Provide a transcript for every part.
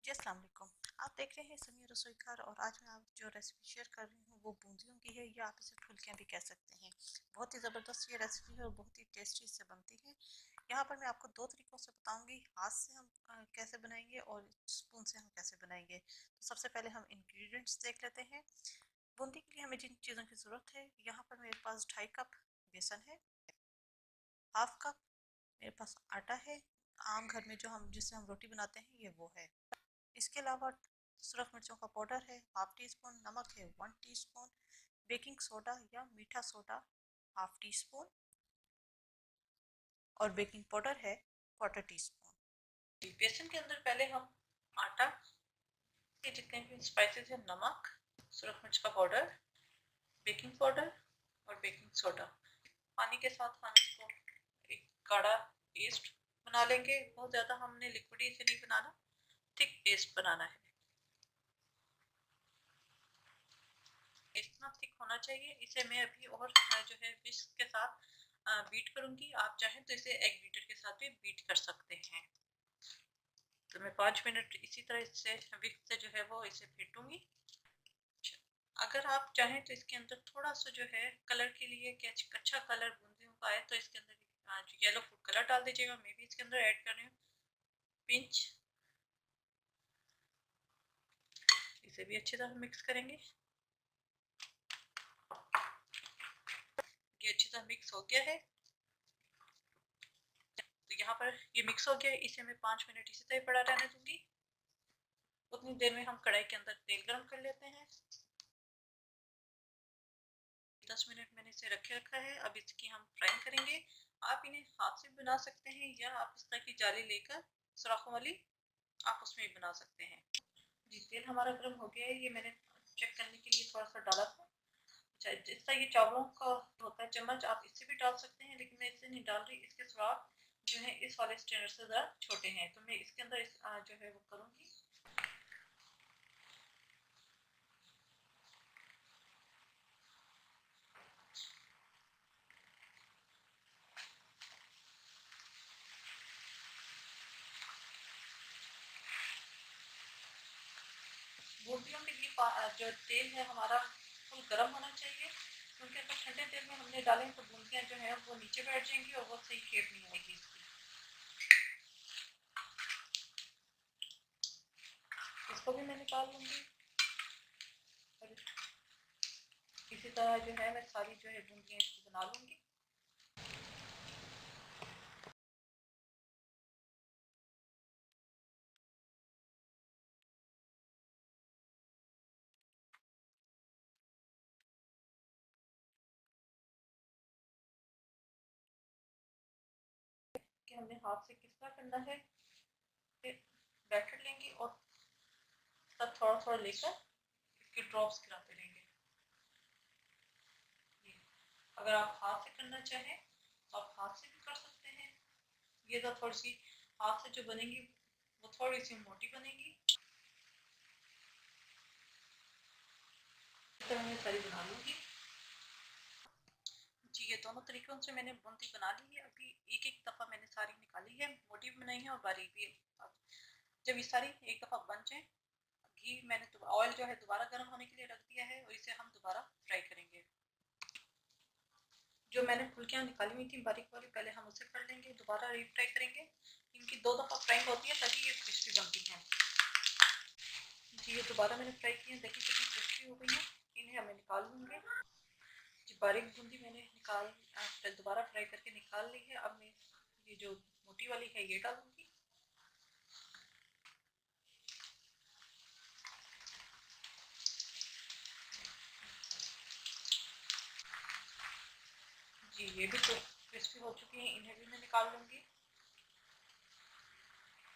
जी अस्सलाम वालेकुम। आप देख रहे हैं समीर रसोई घर और आज मैं आप जो रेसिपी शेयर कर रही हूँ वो बूंदियों की है या आप इसे फुल्कियाँ भी कह सकते हैं। बहुत ही ज़बरदस्त ये रेसिपी है और बहुत ही टेस्टी इससे बनती है। यहाँ पर मैं आपको दो तरीक़ों से बताऊँगी, हाथ से हम कैसे बनाएंगे और स्पून से हम कैसे बनाएंगे। तो सबसे पहले हम इंग्रेडिएंट्स देख लेते हैं। बूंदी के लिए हमें जिन चीज़ों की ज़रूरत है, यहाँ पर मेरे पास 2.5 कप बेसन है, हाफ कप मेरे पास आटा है, आम घर में जो हम जिससे हम रोटी बनाते हैं ये वो है। इसके अलावा सुरख मिर्चों का पाउडर है हाफ टी स्पून, नमक है 1 टीस्पून, बेकिंग सोडा या मीठा सोडा हाफ टी स्पून और बेकिंग पाउडर है 1/4 टीस्पून। बेसन के अंदर पहले हम आटा के जितने भी स्पाइसेस हैं, नमक, सुरख मिर्च का पाउडर, बेकिंग पाउडर और बेकिंग सोडा, पानी के साथ हम इसको एक गाढ़ा पेस्ट बना लेंगे। बहुत ज़्यादा हमने लिक्विड इसे नहीं बनाना, थिक पेस्ट बनाना है। इतना थिक होना चाहिए। इसे मैं अभी और जो है विस्क के साथ बीट करूंगी। आप चाहें तो इसे एग बीटर के साथ भी बीट कर सकते हैं। तो मैं 5 मिनट इसी तरह इससे विस्क से जो है वो इसे फेंटूंगी। अगर आप चाहें तो इसके अंदर थोड़ा सा जो है कलर के लिए अच्छा कलर बूंदियों का है तो इसके अंदर येलो फूड कलर डाल दीजिएगा। मैं भी इसके अंदर ऐड कर रही हूँ पिंच। इसे भी अच्छी तरह मिक्स करेंगे। ये अच्छी तरह मिक्स हो गया है। तो यहाँ पर ये मिक्स हो गया है। इसे मैं 5 मिनट इसी तरह पड़ा रहने दूंगी। उतनी देर में हम कढ़ाई के अंदर तेल गरम कर लेते हैं। 10 मिनट मैंने इसे रखे रखा है। अब इसकी हम फ्राई करेंगे। आप इन्हें हाथ से बना सकते हैं या आप इस तरह की जाली लेकर सुराखों वाली आप उसमें भी बना सकते हैं। जी तेल हमारा गर्म हो गया है। ये मैंने चेक करने के लिए थोड़ा सा डाला था। अच्छा, जिस तरह ये चावलों का होता है चम्मच, आप इससे भी डाल सकते हैं, लेकिन मैं इससे नहीं डाल रही। इसके सुराख जो है इस वाले स्ट्रेनर से ज़रा छोटे हैं, तो मैं इसके अंदर जो है वो करूँगी। बूंदियों के लिए जो तेल है हमारा फुल गर्म होना चाहिए, क्योंकि अगर ठंडे तेल में हमने डालें तो बूंदियाँ जो है वो नीचे बैठ जाएंगी और वो सही शेप नहीं आएगी इसकी। इसको भी मैं निकाल लूँगी और इसी तरह जो है मैं सारी जो है बूंदियाँ इसकी बना लूँगी। कि हमने हाथ से किस तरह करना है, फिर बैटर लेंगे और तब थोड़ा थोड़ा लेकर इसके ड्रॉप्स गिराते रहेंगे। अगर आप हाथ से करना चाहें तो आप हाथ से भी कर सकते हैं। ये तो थोड़ी सी हाथ से जो बनेगी वो थोड़ी सी मोटी बनेगी। इस तरह मैं सारी बना लूँगी। जी ये दोनों तरीकों से मैंने बूंदी बना ली है। अभी एक एक दफ़ा मैंने सारी निकाली है, मोटी भी बनाई है और बारीक भी। अब जब ये सारी एक दफ़ा बन जाए, घी मैंने तो ऑयल जो है दोबारा गर्म होने के लिए रख दिया है और इसे हम दोबारा फ्राई करेंगे। जो मैंने फुल्कियाँ निकाली हुई थी बारीक वाली, पहले हम उसे कर लेंगे, दोबारा रीफ्राई करेंगे। इनकी 2 दफ़ा फ्राई होती है तभी ये क्रिस्पी बनती हैं। जी ये दोबारा मैंने फ्राई की है, देखिए कितनी क्रिस्पी हो गई है। इन्हें हमें निकाल लूँगे। जी बारीक बूंदी मैंने दोबारा फ्राई करके निकाल ली है। अब मैं ये जो मोटी वाली है ये डालूंगी। जी ये भी तो क्रिस्पी हो चुकी हैं, इन्हें भी मैं निकाल लूँगी।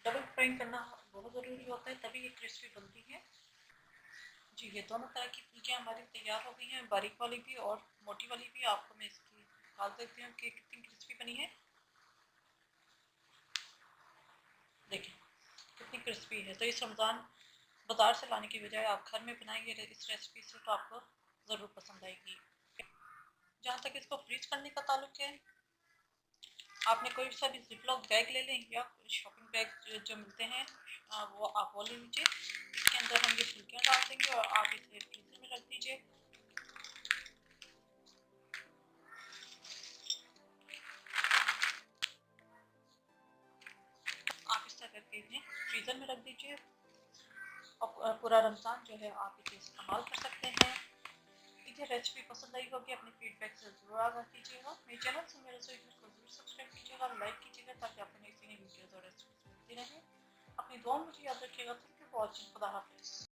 डबल फ्राई करना बहुत ज़रूरी होता है, तभी ये क्रिस्पी बनती है। जी ये दोनों तरह की फुल्कियाँ हमारी तैयार हो गई हैं, बारीक वाली भी और मोटी वाली भी। आपको मैं इसकी निकाल देती हूँ कि कितनी क्रिस्पी बनी है। देखिए कितनी क्रिस्पी है। तो इस रमज़ान बाज़ार से लाने की बजाय आप घर में बनाएंगे इस रेसिपी से तो आपको ज़रूर पसंद आएगी। जहाँ तक इसको फ्रीज करने का ताल्लुक है, आपने कोई सा भी जिपलॉक बैग ले लें या शॉपिंग बैग जो मिलते हैं वो आप वो ले लीजिए। इसके अंदर हम ये फुल्कियाँ डाल देंगे और आप इसे फ्रीजर में रख दीजिए। आप इस तरह करके इन्हें फ्रीजर में रख दीजिए और पूरा रमज़ान जो है आप इसे इस्तेमाल कर सकते हैं। मुझे रेसिपी पसंद आई होगी, अपने फीडबैक से जरूर आगाह कीजिएगा। मेरे चैनल से मेरे रसोई घर को जरूर सब्सक्राइब कीजिएगा और लाइक कीजिएगा ताकि आपको नई वीडियोज़ और रेसिपीज मिलती रहें। अपनी दुआ में मुझे याद रखिएगा। Thank you for watching. खुदा हाफिज़।